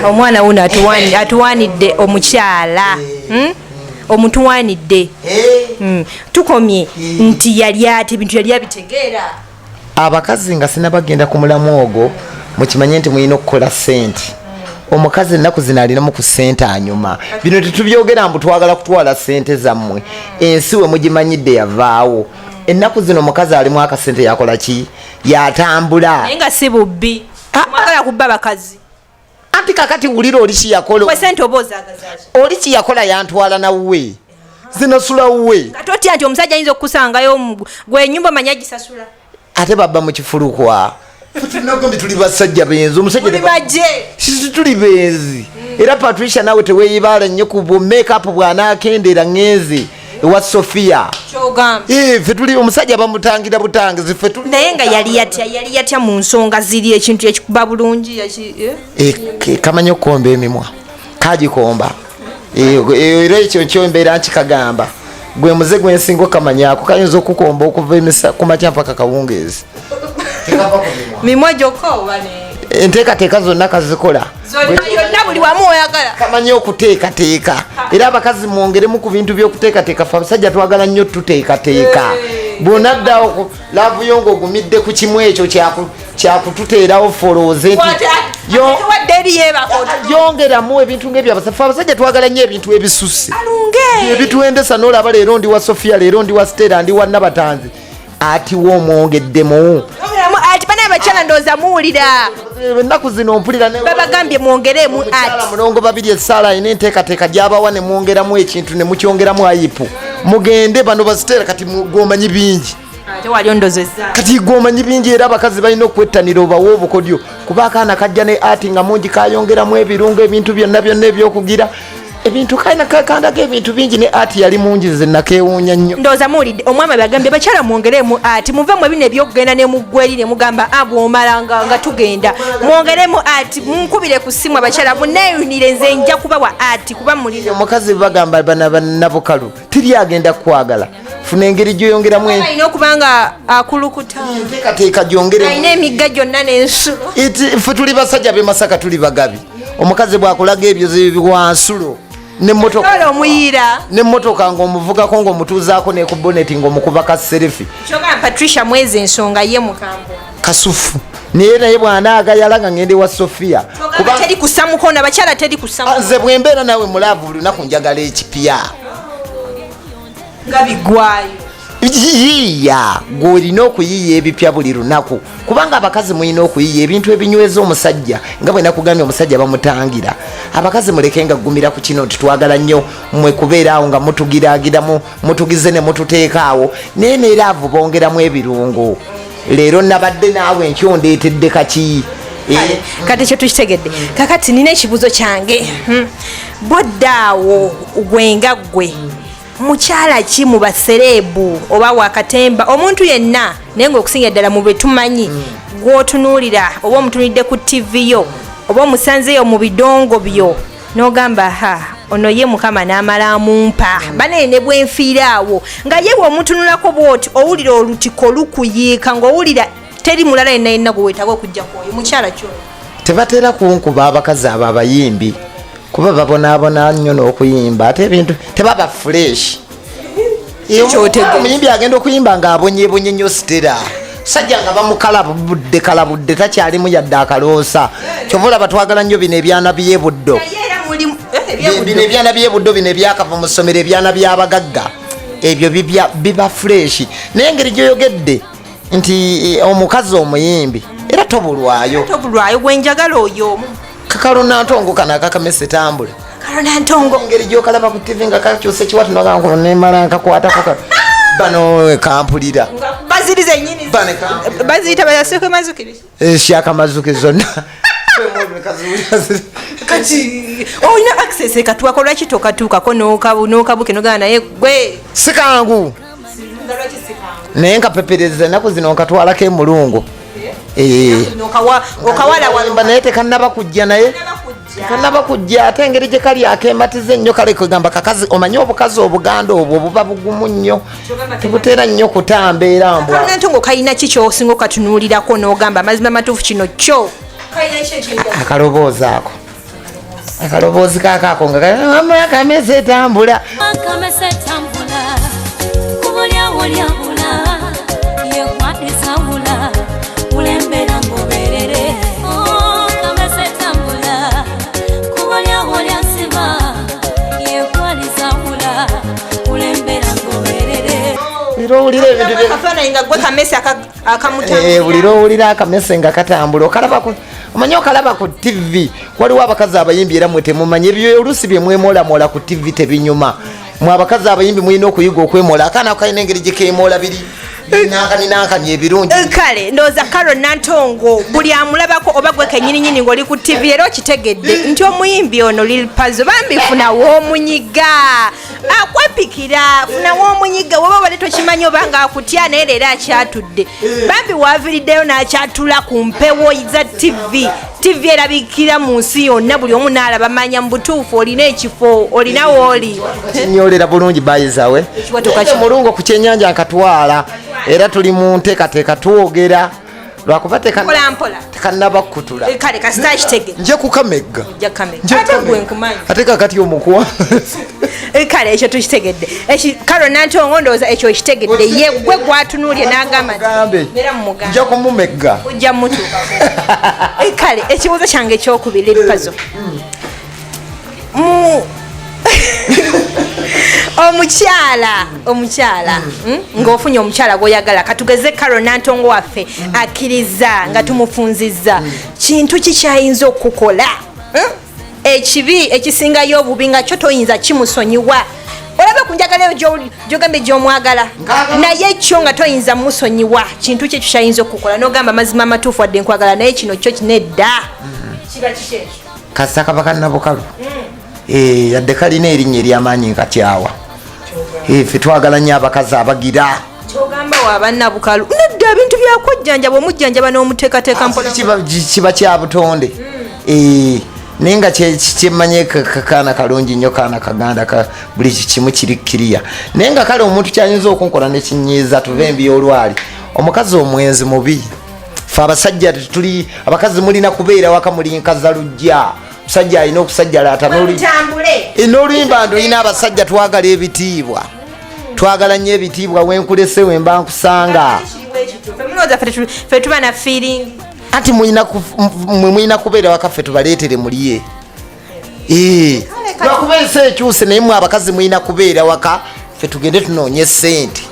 omwana uno atuwanidde omukyala omutuwanidde tukomye nti yali ati ebintu yali abitegeera. Abakazi nga sinabagenda ku mulamu ogwo mukimanye nti mulina okukola ssente. Omukazi ennaku zino alinamu ku ssente anyuma. Bino tetubyogera mbu twagala kutwala ssente zammwe. Ensi we mugimanyidde yavaawo. Ennaku zino omukazi alimu akasente yakola ki? Yatambula. Naye nga si bubbi. Mwagala kubba bakazi. Anti kakati wulira oli kiyakola. Kwe sente oba ozaagazaaki. Oli kiyakola yantwala nawwe. Zinasula wuwe. Kati otya nti omusajja ayinza okukusangayo gwe ennyumba manyi agisasula. Ate babba mu kifulukwa. Tunagombi tuli basajja benzi. Omusajja ne baje. Sisi tuli benzi. Era Patricia nawe teweeyibala nnyo ku make-up bw'anaakendera ng'enzi ewa Sofia. Kyogamba. Ffe tuli omusajja bamutangira butangizi ffe tuli. Naye nga yali yatya mu nsonga ziri ekintu ekikuba bulungi kamanyi okukomba emimwa. Kagikomba. Era ekyo kyombeera nkikagamba. Gwe muze gwensinga okamanyako kayinza okukomba okuva ku makya mpaka kawungeezi. Mimwa gyokka obane. Enteekateeka zonna kazikola. Yonna buli wamu oyagala. Kamanyi okuteekateeka. Era abakazi mwongeremu ku bintu by'okuteekateeka. Ffe abasajja twagala nnyo tuteekateeka. Bw'onaddawo laavu yo ng'ogumidde ku kimu ekyo kyakututeerawo folooze nti yongeramu ebintu ng'ebyo abasajja twagala nnyo ebintu ebisusse. Ebituwendesa n'olaba leero ndi wa Sofia, leero ndi wa Stella, ndi wa Nabatanzi. Ati w'omwongeddemu. Ati bana abakyala ndowooza muwulira. Ennaku zino mpulira ne babagambye mwongeremu ati. Mulongo babiri essaala ine enteekateeka gy'abawa ne mwongeramu ekintu ne mukyongeramu ayipu. Mugende bano ba Stella kati gwomanyi bingi. Ate wali ondozezza. Kati gwomanyi bingi era abakazi balina okwettanira obawa obukodyo. Kuba akaana kajja ne ati nga mungi kayongeramu ebirungo ebintu byonna ebyokugira. Ebintu kaina kakandako ebintu bingi ne ati yali mungi ze nakewuunya nnyo. Ndowooza muwulidde omwami bagambye bakyala mwongeremu ati muvemu ebino ebyokugenda ne muggweri ne mugamba bw'omala nga tugenda mwongeremu ati munkubire ku ssimu abakyala muneeyunire nze nja kubawa ati kuba mulina. Omukazi bagamba banabukalu tiri agenda kukwagala. Funa engeri gy'oyongeramu alina okuba nga akulukuta. Enteekateeka gyongeremu. Alina emigga gyonna n'ensulo. Ffe tuli basajja b'e Masaka tuli bagabi. Omukazi bw'akulaga ebyo wansulo. Nemmotoka ng'omuvugako ng'omutuuzaako ne ku boneti ng'omukuba ka selfie. Kyogamba Patricia mwezi ensonga ye mukambwe. Kasufu. Naye bw'anaagayala nga ngende wa Sofia. Kuba teri kusamuko na bakyala teri kusamuko. Nze bwe mbeera nawe mulaavu buli lunaku njagala ekipya. Nga bigwayo. Yiya gw'olina okuyiya ebipya buli lunaku kubanga abakazi mulina okuyiya ebintu ebinyweza omusajja nga bwe nakugambye omusajja bamutangira. Abakazi muleke nga ggumira ku kino titwagala nnyo mmwe kubeeraawo nga mutugiraagiramu mutugize ne mututeekaawo naye neeraavu bongeramu ebirungo. Leero nabadde naawe nkyondeetedde kaki. Kati ekyo tukitegedde kakati nina ekibuzo kyange boddaawo gwenga gwe mukyala ki mu basereebu oba wakatemba omuntu yenna naye ng'okusinga ddala mu betumanyi gw'otunuulira oba omutunulidde ku TV yo oba omusanzeyo mu bidongo byo n'ogamba ono ye mukama n'amala amumpa banene ne bwenfiiraawo nga ye bw'omutunulako bw'oti owulira olutiko lukuyiika ng'owulira teri mulala yenna gwe weetaaga okujja kwoyo mukyala kyo. Tebatera kunkuba abakazi abo abayimbi kuba babonaabona nnyo n'okuyimba ate ebintu tebaba fresh. Omuyimbi agenda okuyimba ng'abonyebonye nnyo Stella. Sajja nga bamukalabudde takyalimu yadde akaloosa. Kyova olaba twagala nnyo bino ebyana by'ebuddo. Bino ebyana by'ebuddo bino ebyakava mu ssomero ebyana by'abagagga. Ebyo biba fresh. Naye engeri gy'oyogedde nti omukazi omuyimbi era tobulwayo. Tobulwayo gwenjagala oyo omu. Kakalona ntongo kana akakamese tambule. Kalona ntongo. Ngeri gyokalaba ku TV nga kakyuse kiwatu noganko nemala nkakwatako bano kampulira. Bazirize nyini. Baziyita bayaseke mazukiri. Shaka mazuki zonna. Kati oyina access katwakola kitokatuukako n'okabuke nogana naye gwe. Sikangu. Naye nkapepereza ennaku zino nkatwalako emulungu. Okawala wamba naye tekannaba kujja naye kanaba kujja ate engeri gye kali akembatiza ennyo kale kugamba kakazi omanyi obukazi obuganda obwo buba bugumu nnyo tebutera nnyo kutamba era mbwa Nantongo kalina ki ky'osinga okatunuulirako n'ogamba amazima matuufu kino kyo akaloboozi ako akaloboozi kaakaako nga kamese etambula buli lwowulira akamese nga katambula omanyi okalaba ku tv waliwo abakazi abayimbi era mwe temumanyi ebyo oluusi bye mwemoolamoola ku tv tebinyuma mwe abakazi abayimbi mulina okuyiga okwemoola akaana kalina engeri gye keemoola biri nankani ebirungi kale ndowooza Carol Nantongo buli amulabako oba gwe kenyininyini ng'oli ku tv era okitegedde nti omuyimbi ono Lil Pazzo bambi funawo omunyiga akwepikira funawo omunyiga woba obadde tokimanyi oba nga akutya naye leero akyatudde bambi waaviriddeyo n'akyatula ku mpewo za tv erabikira mu nsi yonna buli omu n'alaba manya mu butuufu olina ekifo olina wooli kinyolera bulungi bayizawe mulungu ku kyennyanja nkatwala era tuli mu nteekateeka twogera lwakuba tekanaba kukutula kale kasita kitegedde nje kukamegga ate kakati omukuwa kale ekyo tukitegedde Carol Nantongo ndowooza ekyo kitegedde ye gwe gwatunuulye n'agamba nja kumumegga ojja mutuuka kale ekibuuzo kyange ekyokubiri Lil Pazzo omukyala ng'ofunye omukyala gw'oyagala katugeze Carol Nantongo waffe akkiriza nga tumufunzizza kintu kikyayinza okukola ekibi ekisingayo obubi nga kyo toyinza kimusonyiwa olaba ku njagala eyo gy'ogambye gy'omwagala naye kyo nga toyinza musonyiwa kintu kye kikyayinza okukola n'ogamba amazima amatuufu wadde nkwagala naye kino kyo kinedda kiba kikyekyo kasa kaba kannabukalu yadde kalina erinnya ery'amaanyi nkakyawa ffe twagala nnyo abakazi abagira kyogamba wabannabukalu nedda ebintu byakwojjanjaba omujjanjaba n'omuteekateeka mpola kiba kya butonde naye nga kyemmanye kaana kalungi nnyo kaana kaganda buli kimu kiri kiriya naye nga kale omuntu kyayinza okunkola nekinyiiza tuve embyolwali omukazi omwenzi mubi ffe abasajja tuli abakazi mulina kubeera waka muli nkaza lujja musajja alina okusajjalaata n'oluyimba ndolina abasajja twagala ebitiibwa twagala nnyo ebitiibwa wenkulese wemba nkusanga ffe tuba na feeling anti mwina kubeera waka ffe tubaleetere muliye lwakuba ensi ekyuse naye mwe abakazi mwina kubeera waka ffe tugende tunoonye sente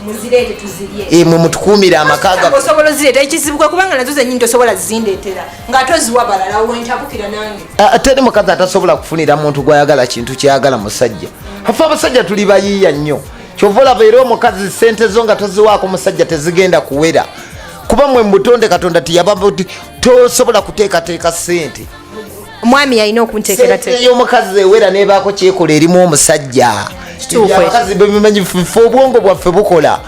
mwe mutukuumire amaka osobola ozireeta ekisibuka kubanga nazo zennyini tosobola zindeetera ng'ate oziwa balala wentabukira nange teri mukazi atasobola kufunira muntu gwayagala kintu kyayagala musajja afe abasajja tuli bayiiya nnyo kyova olaba era omukazi sente zo nga toziwaako musajja tezigenda kuwera kuba mwe mubutonde katonda tiyabamba ti tosobola kuteekateeka sente omwami yalina okunteekerateeka ey'omukazi ewera nebaako kyekola erimu omusajja abakazi bebimanyi ffe obwongo bwaffe bukola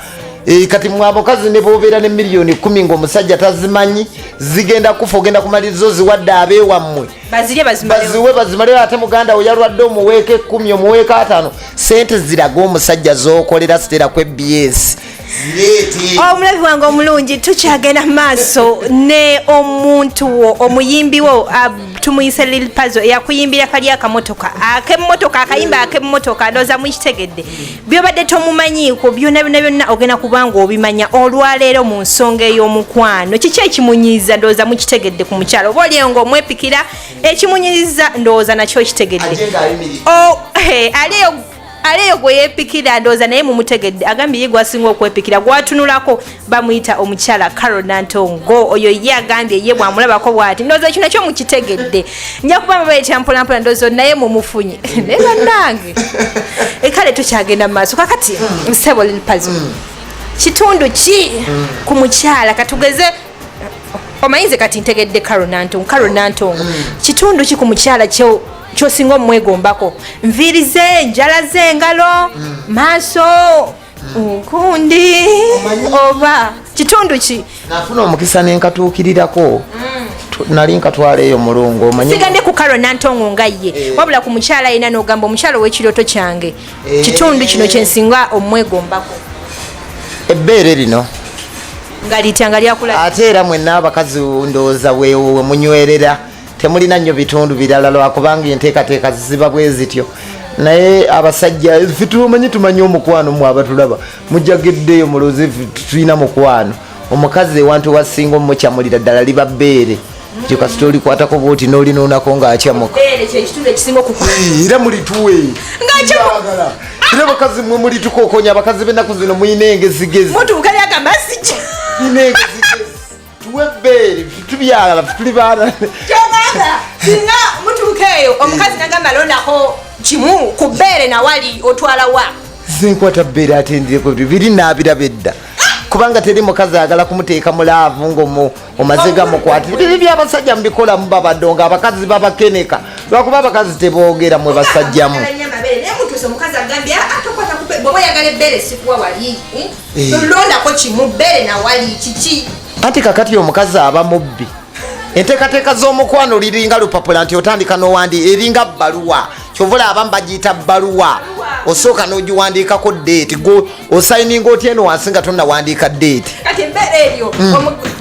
kati mwe abakazi ne bobeera ne miliyoni 10 ng'omusajja tazimanyi zigenda kufa ogenda kumaliriza oziwadde abeewammwe baziwe bazimaleyo ate muganda we yalwadde omuweeka 10 omuweeka 5 sente ziraga omusajja z'okolera zitera ku ebs omulabi wange omulungi tukyagenda maaso ne omuntu wo omuyimbi wo tumuyise Lil Pazzo eyakuyimbira kali akamotoka ak'emmotoka akayimba ak'emmotoka ndowooza mukitegedde byobadde tomumanyiiko byonna ogenda kubanga obimanya olwaleero mu nsonga ey'omukwano kiki ekimunyiiza ndowooza mukitegedde ku mukyalo oba oliyo ng'omwepikira ekimunyiiza ndowooza nakyo kitegedde aliyo gwe yeepikira ndowooza naye mumutegedde agambye ye gwasinga okwepikira gwatunulako bamuyita omukyala Carol Nantongo oyo ye agambye ye bwamulabako bwati ndowooza ekyo nakyo mukitegedde nja kuba mubayitira mpolampola ndowooza naye mumufunye naye bannange kale tukyagenda mu maaso kakati nsebo Lil Pazzo kitundu ki ku mukyala katugeze omayinze kati ntegedde Carol Nantongo kitundu ki ku mukyala kyosinga omwegombako nviiri ze njala z'engalo maaso nkundi oba kitundu ki nafuna omukisa nenkatuukirirako nalinka twaleeyo mulungu omanyi sigande ku Karo Nantongo nga ye wabula ku mukyala yina n'ogamba omukyala w'ekirooto kyange kitundu kino kyensinga omwegombako ebbeere lino nga litanga lyakula ate era mwenna abakazi ndowooza weewe munywerera temulina nnyo bitundu birala lwakubanga enteekateeka ziba bwe zityo naye abasajja ffe tumanyi omukwano mu abatulaba mujjagiddeyo muloozi tulina mukwano omukazi ewantu wasinga omukyamulira ddala liba bbeere ekyo kasita olikwatako bwoti n'olinoonako ng'akyamuka era mulituwe ng'akyamuka era bakazi mwe mulitukokonya abakazi b'ennaku zino muyina engezigezi mutuukali agamba sijja muyina engezigezi tuwe bbeere tubyala tuli baana kyogamba singa mutuuka eyo omukazi nagamba londako kimu ku bbeere nawali otwala wa zinkwata bbeere atendireko biri naabiraba edda kubanga teri mukazi ayagala kumuteeka mulaavu ng'omaze gamukwatira biri byabasajja mubikolamu babadonga abakazi babakeneka lwakuba abakazi teboogera mwe basajjamu londako kimu bbeere nawali kiki anti kakati omukazi aba mubbi enteekateeka z'omukwano liringa lupapula nti otandika n'owandi eringa bbaluwa kyovula abamu bagiyita bbaluwa osooka n'ogiwandiikako deeti osayininga otya eno wansi nga tonnawandiika deeti kati embeera eryo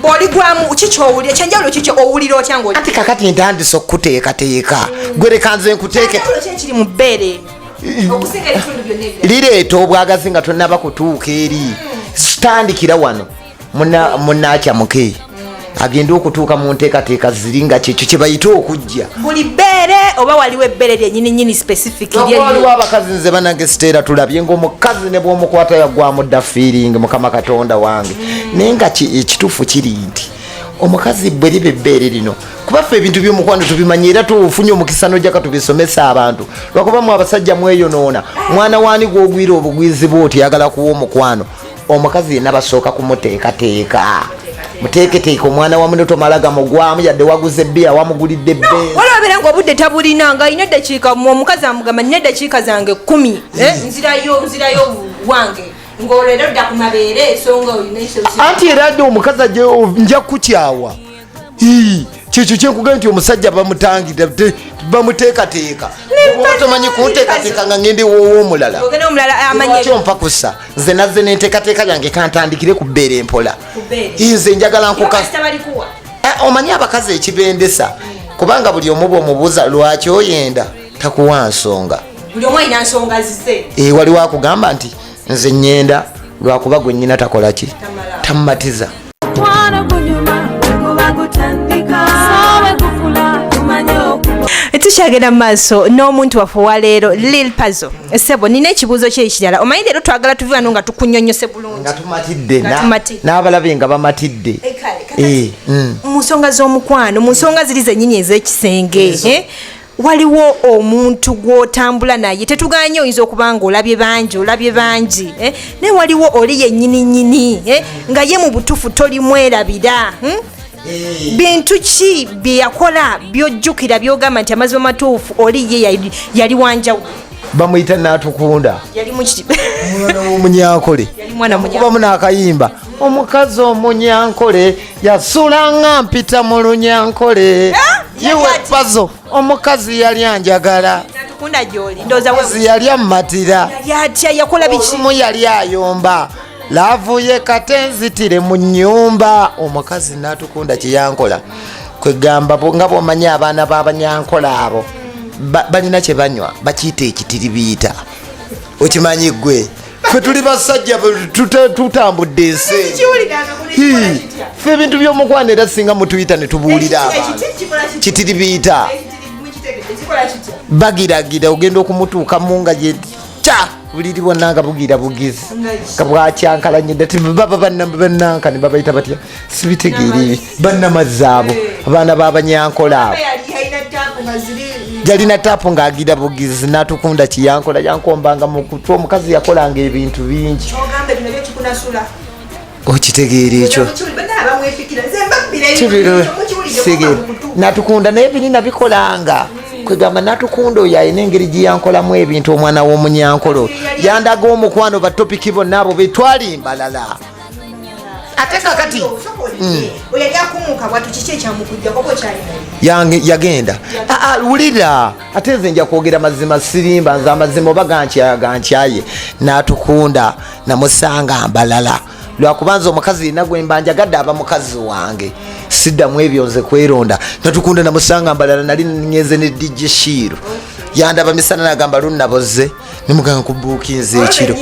bw'oligwamu kikyowulira kyenjawulo kikyo owulira otya nga anti kakati ntandisa okuteekateeka gwereka nze nkuteeke kiri mu bbeera okusinga ebitundu byonna ebyo lireeta obwagazi nga tonnaba kutuuka eri sitandikira wano munaakyamuke agenda okutuuka mu nteekateeka ziri nga kyekyo kye bayita okujja buli bbeere oba waliwo ebbeere lyennyininyini specific waliwo abakazi nze banange siteera tulabye ng'omukazi ne bw'omukwata yaggwamu dda feeling mukama katonda wange naye nga ekituufu kiri nti omukazi bwe liba ebbeere lino kuba ffe ebintu by'omukwano tubimanyi era tufunye omukisa n'ojjaka tubisomesa abantu lwakuba mu abasajja mweyonoona mwana waani gw'ogwira obugwizi bw'oti yagala kuwa omukwano omukazi yenna basooka kumuteekateeka muteeketeeka omwana wamu notomala gamugwamu yadde waguze ebbiya wamugulidde ebbeezi walabeera ngaobudde tabulina nga alina eddakiika omukazi amugamba nina eddakiika zange 10 nzirayo wange ng'olero dda ku mabeere ensonga olina anti era adde omukazi ajje nja kukyawa kyekyo kyenkuga nti omusajja bamutangira bamuteekateeka tomanyi kunteekateeka nga ngende wowo omulala lwaki ompakusa nze nazze nenteekateeka yange kantandikire ku bbeere empola nze njagala nkuka omanyi abakazi ekibendesa kubanga buli omu bwomubuuza lwaki oyenda takuwa nsonga waliwo akugamba nti nze nyenda lwakuba gwe nnyina takolaki tammatiza tukyagenda mu maaso n'omuntu waffe waleero Lil Pazzo Ssebo nina ekibuuzo kye ekirala omanyi leero twagala tuve wano nga tukunyonyose bulungi nga tumatidde n'abalabe nga bamatidde mu nsonga z'omukwano mu nsonga ziri zennyini ez'ekisenge waliwo omuntu gw'otambula naye tetuganye oyinza okuba nga olabye bangi naye waliwo oli yennyininyini nga ye mu butuufu tolimwerabira bintu ki bye yakola byojjukira byogamba nti amazima matuufu oli ye yali wanjawulo bamuyita Natukunda yali omwana w'omunyankole kubamu n'akayimba omukazi omunyankole yasulanga mpita mu lunyankole yewe Pazzo omukazi yali anjagala Natukunda gy'oli ndowooza yali ammatira yatya yakola biki omu yali ayomba laavuye katenzitire mu nnyumba omukazi Natukunda kyeyankola kwegamba nga bwomanyi abaana b'abanyankola abo balina kye banywa bakiyita ekitiribiita okimanyi gwe ffe tuli basajja tutambudde ensi ffe ebintu by'omukwano era singa mutuyita ne tubuulira abantu kitiribiita bagiragira ogenda okumutuukamu nga yeca buliri bwonna nga bugira bugizi nga bwakyankalanyedde ti baba bannanka ne babayita batya sibitegeere bannamazzi abo abaana b'abanyankola abo yalina taapu ng'agira bugizi Natukunda kiyankola yankombanga mu kutwa omukazi yakolanga ebintu bingi okitegeera ekyo Natukunda naye birina bikolanga kwegamba Natukunda oyo alina engeri giyankolamu ebintu omwana w'omunyankolo yandaga omukwano batopiki bonna abo betwali mbalala ate kakati oyali akumuka bwatu kiki ekyamukujja koko kyalina yagenda wulira ate nze nja kwogera mazima sirimba nze amazima oba gankyaye natukunda namusanga mbalala lwakubanza omukazi yina gwembanja gadde aba mukazi wange siddamu ebyo nze kweronda natukunda namusanga mbalala nali nyeze ne DJ Shiro yandaba misana nagamba lunaboze nimuganga nkubuukinze ekiro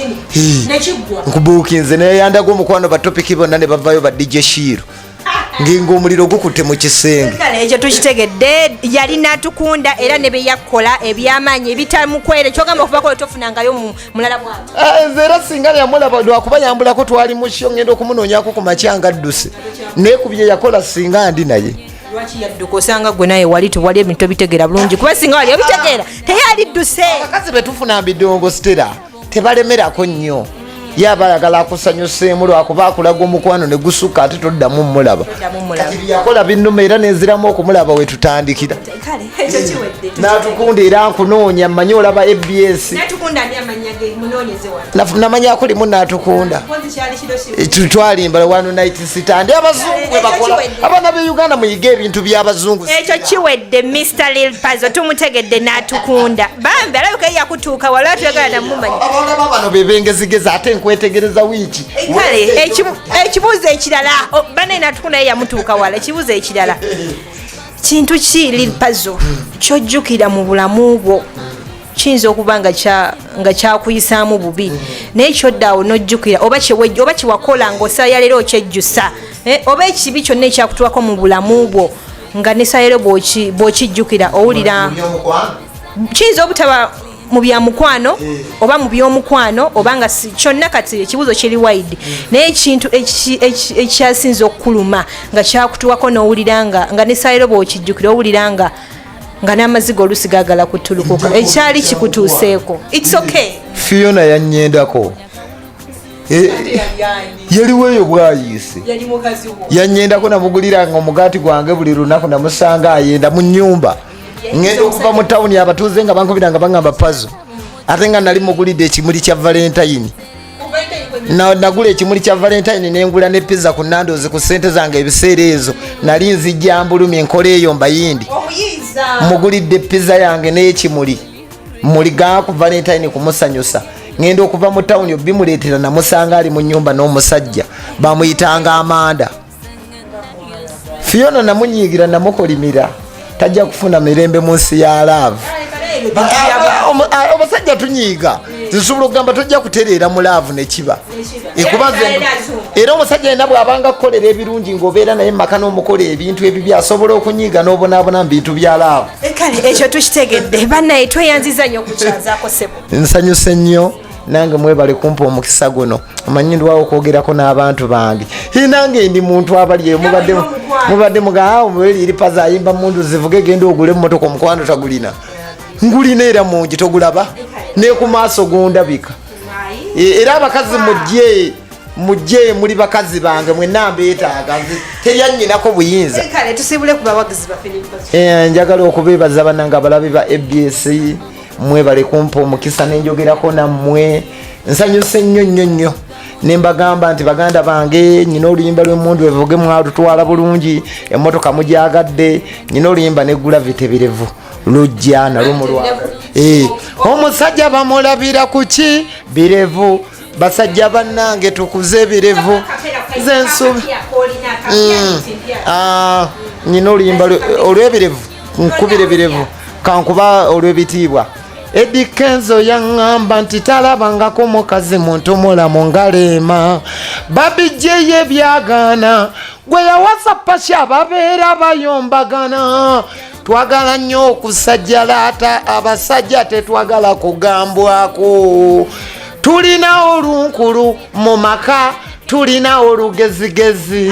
nkubuukinze naye yandaga omukwano batopiki bonna ne bavayo ba DJ Shiro nginga omuliro gukutte mu kisenge ekyo tukitegedde yali natukunda era ne beyakola ebyamaanyi ebitamukwere kyogamba okubako letofunangayo mulala bwati nze era singa yamulaba lwakuba yambulako twali musyo ngenda okumunoonyako ku makyanga adduse naye ku bye yakola singa ndi naye lwaki yadduka osanga gwe naye wali tewali ebintu obitegeera bulungi kuba singa wali obitegeera teyali dduse abakazi betufuna mbidongo Stella tebalemerako nnyo yaba ayagala akusanyuseemu lwakuba akulaga omukwano ne gusukka ate toddamu mmulaba kati byakola binnuma era nenziramu okumulaba we tutandikira natukunda era nkunoonya mmanyi olaba ABS namanya akulimu natukunda twalimba wano night sitandi abazungu bwe bakola abaana be Uganda muyiga ebintu by'abazungu ekyo kiwedde Mr. Lil Puzzle tumutegedde natukunda bambi alabika yakutuuka wala tuyagala namumanyi abalaba bano bebengezigeza ate nkwetegereza wiiki kale ekibuuzo ekirala banaye natukunda ye yamutuuka wala ekibuuzo ekirala kintu ki Lil Puzzle kyojjukira mu bulamu bwo kiyinza okuba nga kyakuyisaamu bubi naye kyoddaawo nojjukira oba kyewakola ng'osaya leero okyejjusa oba ekibi kyonna ekyakutuwako mu bulamu bwo nga nesayero bw'okijjukira owulira kiyinza obutaba mu byamukwano oba mu by'omukwano oba nga kyonna kati ekibuuzo kiri wide naye ekintu ekyasinza okukuluma nga kyakutuwako n'owulira nga nesayero bw'okijjukira owulira nga n'amaziga olusi gaagala kutulukuka ekyali kikutuuseeko its okay Fiona yannyendako yaliwo eyo bwayise yannyendako namuguliranga omugaati gwange buli lunaku namusanga ayenda mu nnyumba ngenda okuva mu tawuni abatuuze nga bankubiranga bangamba Puzzle ate nga nali mugulidde ekimuli kya Valentine nagula ekimuli kya Valentine nengula ne pizza ku Nando's ku ssente zange ebiseera ezo nali nzijja mbulumye enkola eyo mbayindi mugulidde pizza yange n'ekimuli muliga ku Valentine kumusanyusa ngenda okuva mu tawuni obimuleetera namusanga ali mu nnyumba n'omusajja bamuyitanga Amanda Fiona namunyiigira namukolimira tajja kufuna mirembe mu nsi ya love omusajja tunyiiga zisobola okugamba tojja kutereera mu laavu nekiba era omusajja yena bw'abanga kukolera ebirungi ng'obeera naye maka n'omukola ebintu ebibi asobola okunyiiga n'obonaabona mu bintu bya laavu kale ekyo tukitegedde bannaye tweyanziza nnyo okukyazaako sebo nsanyuse nnyo nange mwebale kumpa omukisa guno omanyi ndwawo okwogerako n'abantu bange nange ndi muntu abali mubadde mugaawo Lil Puzzle ayimba mundu zivuge genda ogule emmotoka omukwano tagulina ngulina era mungi togulaba ne ku maaso gondabika era abakazi mujje muli bakazi bange mwenna mbeetaaga teryannyinako buyinza njagala okubeebaza bannange abalabi ba ABS mwebale kumpa omukisa nenjogerako nammwe nsanyuse nnyo nembagamba nti baganda bange nyina oluyimba lw'emmundu evuge mwalutwala bulungi emmotoka mugyagadde nyina oluyimba neggula vitebirevu lujja nalumulwaga omusajja bamulabira kuki birevu basajja bannange tukuze birevu zensubi nyina oluyimba olw'ebirevu nkubire birevu kankuba olw'ebitiibwa Eddie Kenzo yaŋŋamba nti talabangako mukazi muntu mulamu ngaleema babijjeyo ebyagaana gwe yawasa pasha babeera bayombagana twagala nnyo okusajjalaata abasajja tetwagala kugambwako tulina olunkulu mu maka tulina olugezigezi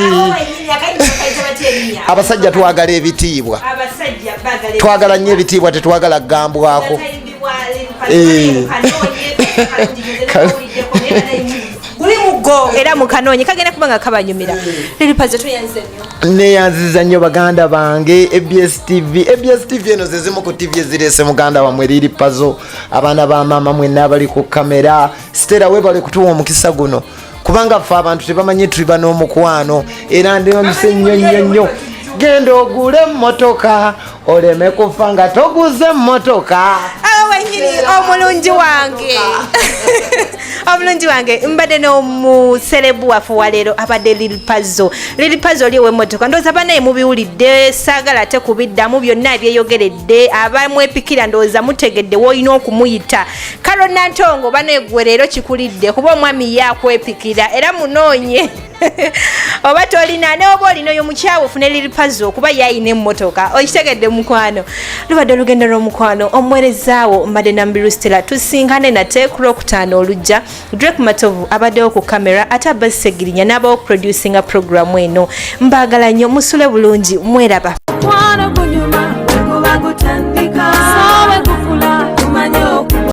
abasajja twagala ebitiibwa twagala nnyo ebitiibwa tetwagala kugambwako guli mugo era mukanoonye kagenda kuba nga kabanyumira Lil Puzzle tuyanze nnyo neyanziza nnyo baganda bange ABS TV eno zezimu ku TV ezirese muganda wamwe Lil Puzzle abaana ba maama mwenna abali ku kamera Stella webale kutuwa omukisa guno kubanga ffe abantu tebamanyi tuliba n'omukwano era ndonse nnyo genda ogule emmotoka oleme kufa nga toguze emmotoka. Wenyini omulungi wange omulungi wange mbadde n'omuserebu waffe waleero abadde Lil Pazzo oli ow'emmotoka ndowooza banaye mubiwulidde saagala ate kubiddamu byonna ebyeyogeredde abamwepikira ndowooza mutegedde woolina okumuyita Carol Nantongo banaye gwe leero kikulidde kuba omwami ye akwepikira era munoonye oba tolina ne oba olina oyo mukyawe ofune Lil Pazzo kuba yayina emmotoka okitegedde mukwano lubadde olugendo lw'omukwano omuweerezaawo mbadde Nambiru Stella tusinkane nate ku Lwokutaano olujja Drake Matovu abaddewo ku kamera ate Abbas Segirinya n'abawo producinga programu eno mbaagala nnyo musule bulungi mweraba.